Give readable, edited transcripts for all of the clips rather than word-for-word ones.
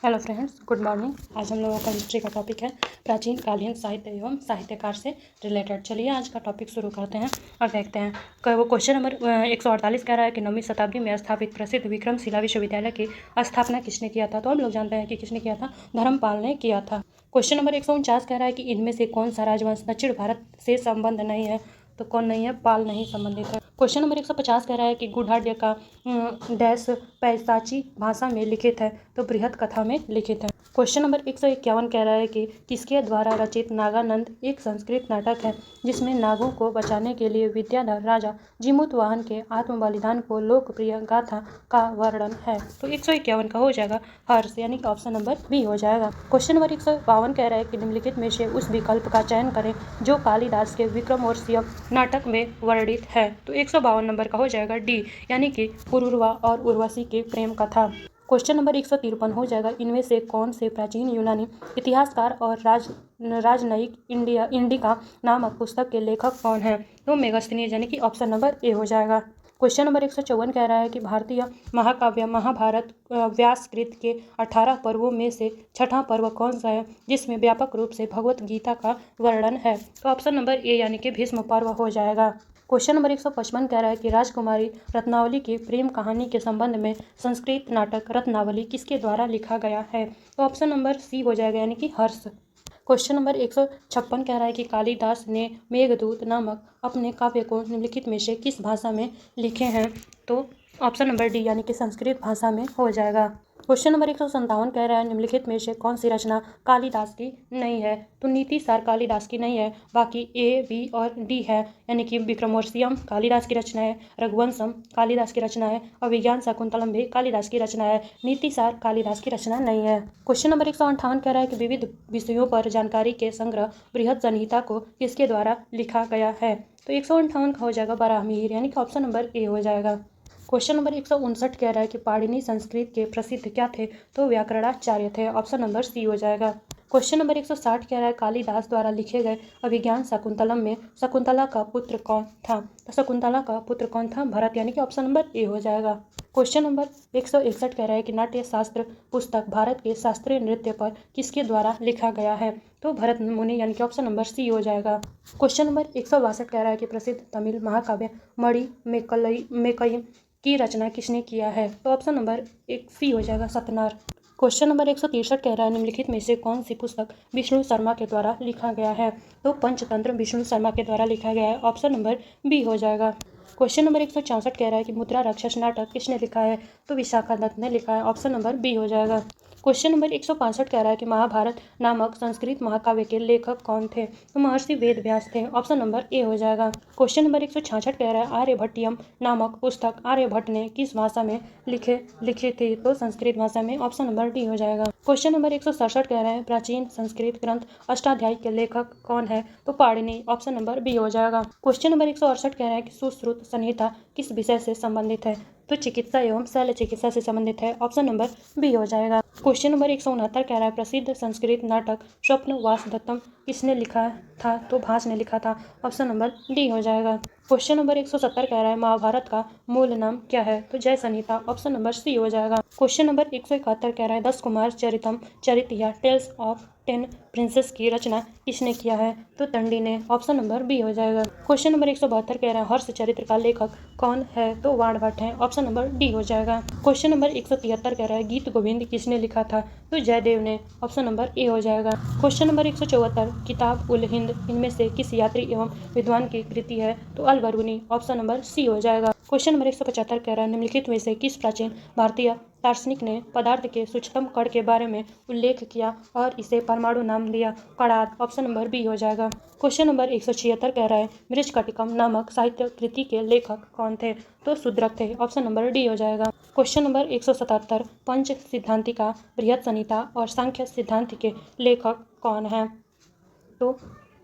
Hello friends, good morning. आज हम लोगों का हिस्ट्री का टॉपिक है प्राचीन कालीन साहित्य एवं साहित्यकार से रिलेटेड। चलिए आज का टॉपिक शुरू करते हैं और देखते हैं। वो क्वेश्चन नंबर 148 कह रहा है कि 9वीं शताब्दी में स्थापित प्रसिद्ध विक्रमशिला विश्वविद्यालय की स्थापना किसने किया था। तो हम लोग जानते हैं कि किसने किया था, धर्मपाल ने किया था। क्वेश्चन नंबर 149 कह रहा है कि इनमें से कौन सा राजवंश दक्षिण भारत से संबंध नहीं है। तो कौन नहीं है, पाल नहीं संबंधित है। क्वेश्चन नंबर 150 कह रहा है कि गुढ़ाढ्य का डैश पैसाची भाषा में लिखित है। तो बृहत कथा में लिखित है। क्वेश्चन नंबर 151 कह रहा है कि किसके द्वारा रचित नागानंद एक संस्कृत नाटक है जिसमें नागों को बचाने के लिए विद्याधर राजा जिमुतवाहन के आत्म बलिदान को लोकप्रिय गाथा का वर्णन है। तो 151 का हो जाएगा हर्ष, यानी कि ऑप्शन नंबर बी हो जाएगा। क्वेश्चन नंबर 152 कह रहा है कि निम्नलिखित में से उस विकल्प का चयन करें जो कालिदास के विक्रमोर्वशीय नाटक में वर्णित है। तो 152 नंबर का हो जाएगा डी, यानी कि पुरुरवा और उर्वशी की प्रेम कथा। क्वेश्चन नंबर 153 हो जाएगा, इनमें से कौन से प्राचीन यूनानी इतिहासकार और राजनयिक इंडिका नामक पुस्तक के लेखक कौन हैं। तो मेगस्थनीज, यानी कि ऑप्शन नंबर ए हो जाएगा। क्वेश्चन नंबर 154 कह रहा है कि भारतीय महाकाव्य महाभारत व्यासकृत के 18 पर्वों में से छठा पर्व कौन सा है जिसमें व्यापक रूप से भगवत गीता का वर्णन है। तो ऑप्शन नंबर ए, यानी कि भीष्म पर्व हो जाएगा। क्वेश्चन नंबर 155 कह रहा है कि राजकुमारी रत्नावली की प्रेम कहानी के संबंध में संस्कृत नाटक रत्नावली किसके द्वारा लिखा गया है। तो ऑप्शन नंबर सी हो जाएगा, यानी कि हर्ष। क्वेश्चन नंबर 156 कह रहा है कि कालिदास ने मेघदूत नामक अपने काव्य को निम्नलिखित में से किस भाषा में लिखे हैं। तो ऑप्शन नंबर डी, यानी कि संस्कृत भाषा में हो जाएगा। क्वेश्चन नंबर 157 कह रहा है निम्नलिखित में से कौन सी रचना कालिदास की नहीं है। तो नीति सार कालिदास की नहीं है, बाकी ए, बी और डी है, यानी कि विक्रमोर्वशीयम कालिदास की रचना है, रघुवंशम कालिदास की रचना है और विज्ञान शाकुंतलम भी कालिदास की रचना है। नीति सार कालिदास की रचना नहीं है। क्वेश्चन नंबर 158 कह रहा है कि विविध विषयों पर जानकारी के संग्रह बृहत संहिता को किसके द्वारा लिखा गया है। तो 158 का हो जाएगा बराहमिहिर, यानी कि ऑप्शन नंबर ए हो जाएगा। क्वेश्चन नंबर 159 कह रहा है कि पाणिनि संस्कृत के प्रसिद्ध क्या थे। तो व्याकरणाचार्य थे, ऑप्शन नंबर सी हो जाएगा। क्वेश्चन नंबर 160 कह रहा है कालिदास द्वारा लिखे गए अभिज्ञान शाकुंतलम में शकुंतला का पुत्र कौन था। तो शकुंतला का पुत्र कौन था, भरत, यानी कि ऑप्शन नंबर ए हो जाएगा। क्वेश्चन नंबर 161 कह रहा है कि नाट्य शास्त्र पुस्तक भारत के शास्त्रीय नृत्य पर किसके द्वारा लिखा गया है। तो भरत मुनि, यानी कि ऑप्शन नंबर सी हो जाएगा। क्वेश्चन नंबर 162 कह रहा है कि प्रसिद्ध तमिल महाकाव्य मणि मेकई की रचना किसने किया है। तो ऑप्शन नंबर एक सी हो जाएगा, सतनार। क्वेश्चन नंबर 163 कह रहा है निम्नलिखित में से कौन सी पुस्तक विष्णु शर्मा के द्वारा लिखा गया है। तो पंचतंत्र विष्णु शर्मा के द्वारा लिखा गया है, ऑप्शन नंबर बी हो जाएगा। क्वेश्चन नंबर 164 कह रहा है कि मुद्रा राक्षस नाटक किसने लिखा है। तो विशाखा दत्त ने लिखा है, ऑप्शन नंबर बी हो जाएगा। क्वेश्चन नंबर 165 कह रहा है कि महाभारत नामक संस्कृत महाकाव्य के लेखक कौन थे। तो महर्षि वेद व्यास थे, ऑप्शन नंबर ए हो जाएगा। क्वेश्चन नंबर 166 कह रहा है आर्यभट्टियम नामक पुस्तक आर्यभट्ट ने किस भाषा में लिखी थी। तो संस्कृत भाषा में, ऑप्शन नंबर डी हो जाएगा। क्वेश्चन नंबर 167 कह रहे हैं प्राचीन संस्कृत ग्रंथ अष्टाध्यायी के लेखक कौन है। तो पाणिनि, ऑप्शन नंबर बी हो जाएगा। क्वेश्चन नंबर 168 कह रहा है कि सुश्रुत संहिता किस विषय से संबंधित है। तो चिकित्सा एवं शल्य चिकित्सा से संबंधित है, ऑप्शन नंबर बी हो जाएगा। क्वेश्चन नंबर 169 कह रहा है प्रसिद्ध संस्कृत नाटक स्वप्न वासदत्तम किसने लिखा था। तो भास ने लिखा था, ऑप्शन नंबर डी हो जाएगा। क्वेश्चन नंबर 170 कह रहा है महाभारत का मूल नाम क्या है। तो जय संहिता, ऑप्शन नंबर सी हो जाएगा। क्वेश्चन नंबर 171 कह रहा है 10 कुमार चरितम चरित या टेल्स ऑफ 10 प्रिंसेस की रचना किसने किया है। तो दंडी ने, ऑप्शन नंबर बी हो जाएगा। क्वेश्चन नंबर 172 कह रहा है हर्ष चरित्र का लेखक कौन है। तो वाणभट्ट है, ऑप्शन नंबर डी हो जाएगा। क्वेश्चन नंबर 173 कह रहा है गीत गोविंद किसने लिखा था। तो जयदेव ने, ऑप्शन नंबर ए हो जाएगा। क्वेश्चन नंबर 174 किताब उल हिंद इनमें से किस यात्री एवं विद्वान की कृति है। तो अल बरूनी, ऑप्शन नंबर सी हो जाएगा। क्वेश्चन नंबर 175 कह रहा है निम्नलिखित में से किस प्राचीन भारतीय दार्शनिक ने पदार्थ के सूक्ष्मतम कण के बारे में उल्लेख किया और इसे परमाणु नाम दिया। कणाद, ऑप्शन नंबर बी हो जाएगा। क्वेश्चन नंबर 176 कह रहा है मृच्छकटिकम नामक साहित्य कृति के लेखक कौन थे। तो शूद्रक थे, ऑप्शन नंबर डी हो जाएगा। क्वेश्चन नंबर 177 पंच सिद्धांतिका बृहत संहिता और सांख्य सिद्धांत के लेखक कौन हैं। तो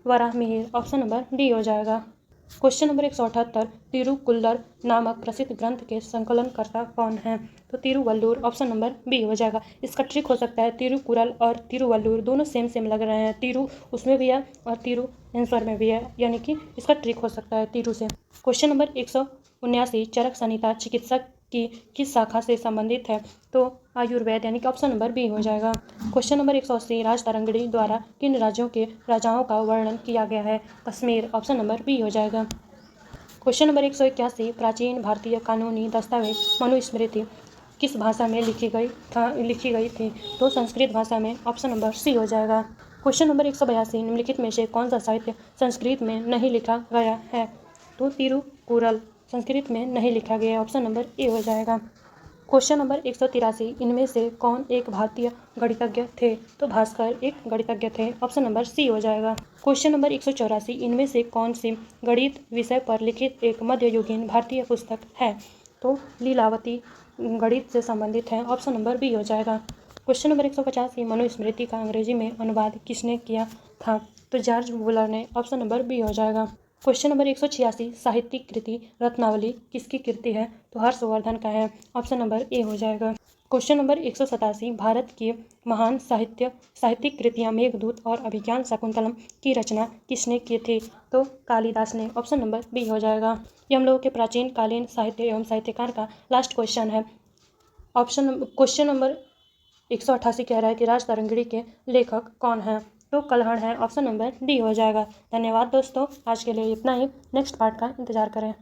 वराहमिहिर, ऑप्शन नंबर डी हो जाएगा। क्वेश्चन नंबर 178 तिरुकुल्लर नामक प्रसिद्ध ग्रंथ के संकलनकर्ता कौन हैं। तो तिरुवल्लुर, ऑप्शन नंबर बी हो जाएगा। इसका ट्रिक हो सकता है तिरुकुरल और तिरुवल्लुर दोनों सेम लग रहे हैं, तिरु उसमें भी है और तिरु आंसर में भी है, यानी कि इसका ट्रिक हो सकता है तिरु से। क्वेश्चन नंबर 179 चरक संहिता चिकित्सक की किस शाखा से संबंधित है? तो आयुर्वेद, यानी कि ऑप्शन नंबर बी हो जाएगा। क्वेश्चन नंबर 180, राज तरंगिणी द्वारा किन राज्यों के राजाओं का वर्णन किया गया है? कश्मीर, ऑप्शन नंबर बी हो जाएगा। क्वेश्चन नंबर 181, प्राचीन भारतीय कानूनी दस्तावेज मनुस्मृति किस भाषा में लिखी गई थी? तो संस्कृत भाषा में, ऑप्शन नंबर सी हो जाएगा। क्वेश्चन नंबर 182, निम्नलिखित में से कौन सा साहित्य संस्कृत में नहीं लिखा गया है? तो तिरुकुरल संस्कृत में नहीं लिखा गया, ऑप्शन नंबर ए हो जाएगा। क्वेश्चन नंबर 183, इनमें से कौन एक भारतीय गणितज्ञ थे? तो भास्कर एक गणितज्ञ थे, ऑप्शन नंबर सी हो जाएगा। क्वेश्चन नंबर 184, इनमें से कौन सी गणित विषय पर लिखित एक मध्ययुगीन भारतीय पुस्तक है? तो लीलावती गणित से संबंधित है, ऑप्शन नंबर बी हो जाएगा। क्वेश्चन नंबर 185, मनुस्मृति का अंग्रेजी में अनुवाद किसने किया था? तो जॉर्ज वुलर ने, ऑप्शन नंबर बी हो जाएगा। क्वेश्चन नंबर 186, साहित्यिक कृति रत्नावली किसकी कृति है? तो हर्षवर्धन का है, ऑप्शन नंबर ए हो जाएगा। क्वेश्चन नंबर 187, भारत की महान साहित्यिक कृतियां मेघदूत और अभिज्ञान शाकुंतलम की रचना किसने की थी? तो कालिदास ने, ऑप्शन नंबर बी हो जाएगा। ये हम लोगों के प्राचीन कालीन साहित्य एवं साहित्यकार का लास्ट क्वेश्चन है। क्वेश्चन नंबर 188 कह रहा है कि राज तरंगिणी के लेखक कौन हैं? तो कल्हण है, ऑप्शन नंबर डी हो जाएगा। धन्यवाद दोस्तों, आज के लिए इतना ही। नेक्स्ट पार्ट का इंतजार करें।